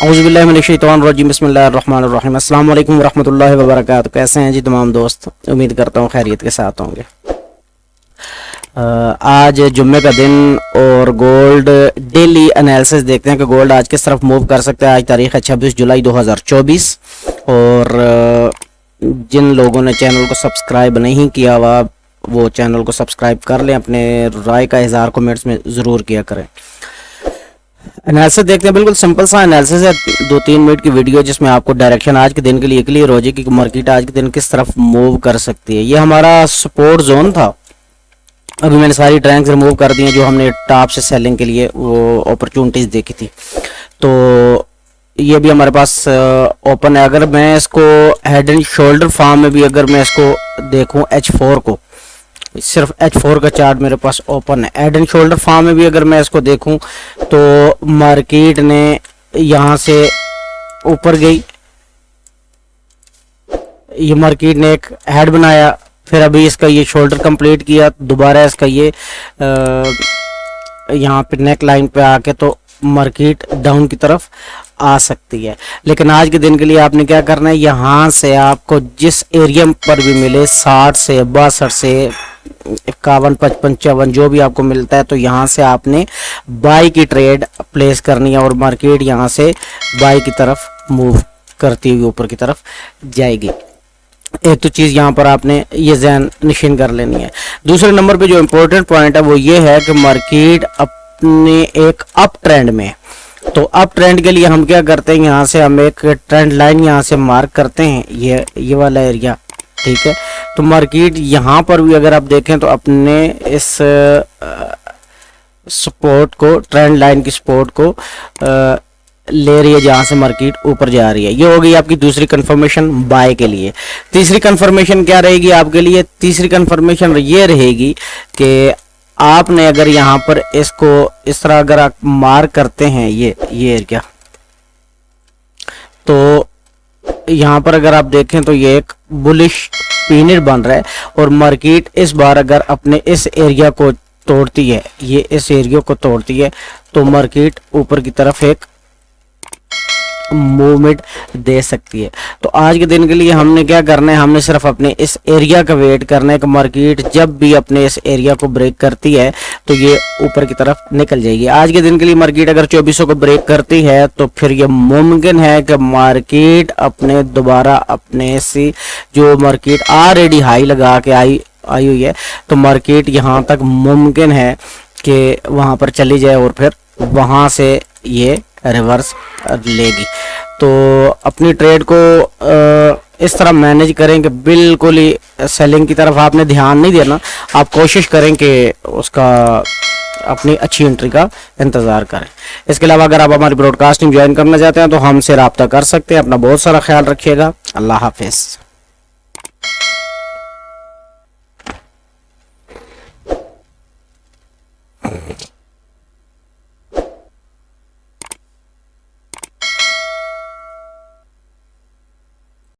औज़ुबिल्लाहि मिनश्शैतानिर्रजीम बिस्मिल्लाहिर्रहमानिर्रहीम। अस्सलाम वालेकुम वरहमतुल्लाहि वबरकातुहू। कैसे हैं जी तमाम दोस्त, उम्मीद करता हूँ खैरियत के साथ होंगे। आज जुम्मे का दिन और गोल्ड डेली एनालिसिस देखते हैं कि गोल्ड आज किस तरफ मूव कर सकता है। आज तारीख है 26 जुलाई 2024 और जिन लोगों ने चैनल को सब्सक्राइब नहीं किया हुआ वो चैनल को सब्सक्राइब कर लें। अपने राय का इज़हार कमेंट्स में ज़रूर किया करें। एनालिसिस देखते हैं, बिल्कुल सिंपल सा एनालिसिस है, 2-3 मिनट की वीडियो जिसमें आपको डायरेक्शन आज के दिन के लिए क्लियर हो जाए कि मार्केट आज के दिन किस तरफ मूव कर सकती है। ये हमारा सपोर्ट जोन था। अभी मैंने सारी ट्रैंक्स रिमूव कर दी हैं जो हमने टॉप से सेलिंग के लिए वो अपॉर्चुनिटीज़ देखी थी। तो ये भी हमारे पास ओपन है। अगर मैं इसको हेड एंड शोल्डर फॉर्म में भी अगर मैं इसको देखूं H4 को, सिर्फ H4 का चार्ट मेरे पास ओपन है। हेड एंड शोल्डर फॉर्म में भी अगर मैं इसको देखूं तो मार्केट ने यहाँ से ऊपर गई, ये मार्केट ने एक हेड बनाया, फिर अभी इसका ये शोल्डर कंप्लीट किया, दोबारा इसका ये यहाँ पे नेक लाइन पे आके तो मार्केट डाउन की तरफ आ सकती है। लेकिन आज के दिन के लिए आपने क्या करना है, यहाँ से आपको जिस एरिया पर भी मिले 60 से 62 से 51, 55, 54 जो भी आपको मिलता है, तो यहाँ से आपने बाई की ट्रेड प्लेस करनी है और मार्केट यहाँ से बाई की तरफ मूव करती हुई ऊपर की तरफ जाएगी। एक तो चीज़ यहाँ पर आपने ये ज़हन निशिन कर लेनी है। दूसरे नंबर पे जो इम्पोर्टेंट पॉइंट है वो ये है कि मार्केट अपने एक अप ट्रेंड में, तो अप ट्रेंड के लिए हम क्या करते हैं, यहाँ से हम एक ट्रेंड लाइन यहाँ से मार्क करते हैं, ये वाला एरिया, ठीक है। तो मार्केट यहाँ पर भी अगर आप देखें तो अपने इस सपोर्ट को, ट्रेंड लाइन की सपोर्ट को ले रही है जहाँ से मार्केट ऊपर जा रही है। ये हो गई आपकी दूसरी कंफर्मेशन बाय के लिए। तीसरी कंफर्मेशन क्या रहेगी आपके लिए? तीसरी कंफर्मेशन ये रहेगी कि आपने अगर यहाँ पर इसको इस तरह अगर आप मार्क करते हैं ये एरिया, तो यहाँ पर अगर आप देखें तो ये एक बुलिश पीरियड बन रहा है और मार्केट इस बार अगर अपने इस एरिया को तोड़ती है, ये इस एरिया को तोड़ती है, तो मार्केट ऊपर की तरफ एक मूवमेंट दे सकती है। तो आज के दिन के लिए हमने क्या करना है, हमने सिर्फ अपने इस एरिया का वेट करना है कि मार्केट जब भी अपने इस एरिया को ब्रेक करती है तो ये ऊपर की तरफ निकल जाएगी। आज के दिन के लिए मार्केट अगर 2400 को ब्रेक करती है तो फिर ये मुमकिन है कि मार्केट अपने दोबारा अपने से जो मार्केट ऑलरेडी हाई लगा के आई हुई है, तो मार्केट यहाँ तक मुमकिन है कि वहाँ पर चली जाए और फिर वहाँ से ये रिवर्स लेगी। तो अपनी ट्रेड को इस तरह मैनेज करें कि बिल्कुल ही सेलिंग की तरफ आपने ध्यान नहीं देना। आप कोशिश करें कि उसका अपनी अच्छी एंट्री का इंतज़ार करें। इसके अलावा अगर आप हमारी ब्रॉडकास्टिंग ज्वाइन करना चाहते हैं तो हमसे रब्ता कर सकते हैं। अपना बहुत सारा ख्याल रखिएगा। अल्लाह हाफिज़।